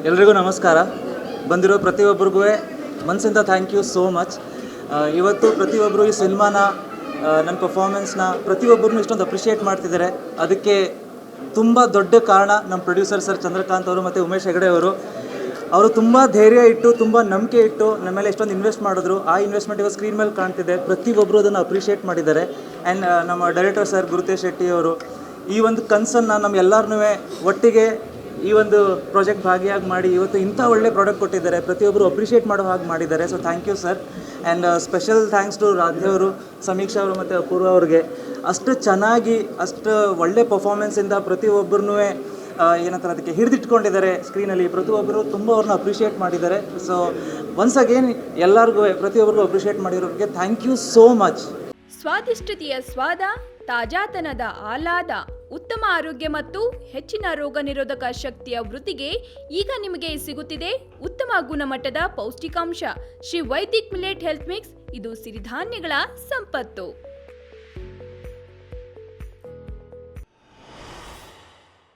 ಎಲ್ರಿಗೂ ನಮಸ್ಕಾರ. ಬಂದಿರೋ ಪ್ರತಿಯೊಬ್ಬರಿಗೂ ಮನಸ್ಸಿಂದ ಥ್ಯಾಂಕ್ ಯು ಸೋ ಮಚ್. ಇವತ್ತು ಪ್ರತಿಯೊಬ್ಬರು ಈ ಸಿನಿಮಾನ ನನ್ನ ಪರ್ಫಾರ್ಮೆನ್ಸ್ನ ಪ್ರತಿಯೊಬ್ಬರನ್ನು ಇಷ್ಟೊಂದು ಅಪ್ರಿಷಿಯೇಟ್ ಮಾಡ್ತಿದ್ದಾರೆ. ಅದಕ್ಕೆ ತುಂಬ ದೊಡ್ಡ ಕಾರಣ ನಮ್ಮ ಪ್ರೊಡ್ಯೂಸರ್ ಸರ್ ಚಂದ್ರಕಾಂತ್ ಅವರು ಮತ್ತು ಉಮೇಶ್ ಹೆಗಡೆ ಅವರು ತುಂಬ ಧೈರ್ಯ ಇಟ್ಟು, ತುಂಬ ನಂಬಿಕೆ ಇಟ್ಟು ನಮ್ಮ ಮೇಲೆ ಎಷ್ಟೊಂದು ಇನ್ವೆಸ್ಟ್ ಮಾಡಿದ್ರು. ಆ ಇನ್ವೆಸ್ಟ್ಮೆಂಟ್ ಇವಾಗ ಸ್ಕ್ರೀನ್ ಮೇಲೆ ಕಾಣ್ತಿದೆ. ಪ್ರತಿಯೊಬ್ಬರು ಅದನ್ನು ಅಪ್ರಿಷಿಯೇಟ್ ಮಾಡಿದ್ದಾರೆ. ಆ್ಯಂಡ್ ನಮ್ಮ ಡೈರೆಕ್ಟರ್ ಸರ್ ಗುರುತೇಶ್ ಶೆಟ್ಟಿ ಅವರು ಈ ಒಂದು ಕನಸನ್ನು ನಮ್ಮ ಎಲ್ಲರನ್ನೂ ಒಟ್ಟಿಗೆ ಈ ಒಂದು ಪ್ರಾಜೆಕ್ಟ್ ಭಾಗಿಯಾಗಿ ಮಾಡಿ ಇವತ್ತು ಇಂಥ ಒಳ್ಳೆ ಪ್ರಾಡಕ್ಟ್ ಕೊಟ್ಟಿದ್ದಾರೆ. ಪ್ರತಿಯೊಬ್ಬರು ಅಪ್ರಿಷಿಯೇಟ್ ಮಾಡೋ ಹಾಗೆ ಮಾಡಿದ್ದಾರೆ. So thank you sir. And special thanks to Radhe ಅವರು, ಸಮೀಕ್ಷಾ ಅವರು ಮತ್ತು ಅಪೂರ್ವ ಅವ್ರಿಗೆ. ಅಷ್ಟು ಚೆನ್ನಾಗಿ ಅಷ್ಟು ಒಳ್ಳೆ ಪರ್ಫಾರ್ಮೆನ್ಸಿಂದ ಪ್ರತಿಯೊಬ್ಬರನ್ನೂ ಏನಂತಾರೆ ಅದಕ್ಕೆ ಹಿಡಿದಿಟ್ಕೊಂಡಿದ್ದಾರೆ ಸ್ಕ್ರೀನಲ್ಲಿ. ಪ್ರತಿಯೊಬ್ಬರು ತುಂಬ ಅವ್ರನ್ನ ಅಪ್ರಿಷಿಯೇಟ್ ಮಾಡಿದ್ದಾರೆ. ಸೊ ಒನ್ಸ್ ಅಗೇನ್ ಎಲ್ಲರಿಗೂ ಪ್ರತಿಯೊಬ್ಬರಿಗೂ ಅಪ್ರಿಷಿಯೇಟ್ ಮಾಡಿರೋರಿಗೆ ಥ್ಯಾಂಕ್ ಯು ಸೋ ಮಚ್. ಸ್ವಾದಿಷ್ಟತೆಯ ಸ್ವಾದ, ತಾಜಾತನದ ಆಹ್ಲಾದ, ಉತ್ತಮ ಆರೋಗ್ಯ ಮತ್ತು ಹೆಚ್ಚಿನ ರೋಗ ನಿರೋಧಕ ಶಕ್ತಿಯ ವೃದ್ಧಿಗೆ ಈಗ ನಿಮಗೆ ಸಿಗುತ್ತಿದೆ ಉತ್ತಮ ಗುಣಮಟ್ಟದ ಪೌಷ್ಟಿಕಾಂಶ. Shri Vaidik millet health mix. ಇದು ಸಿರಿಧಾನ್ಯಗಳ ಸಂಪತ್ತು.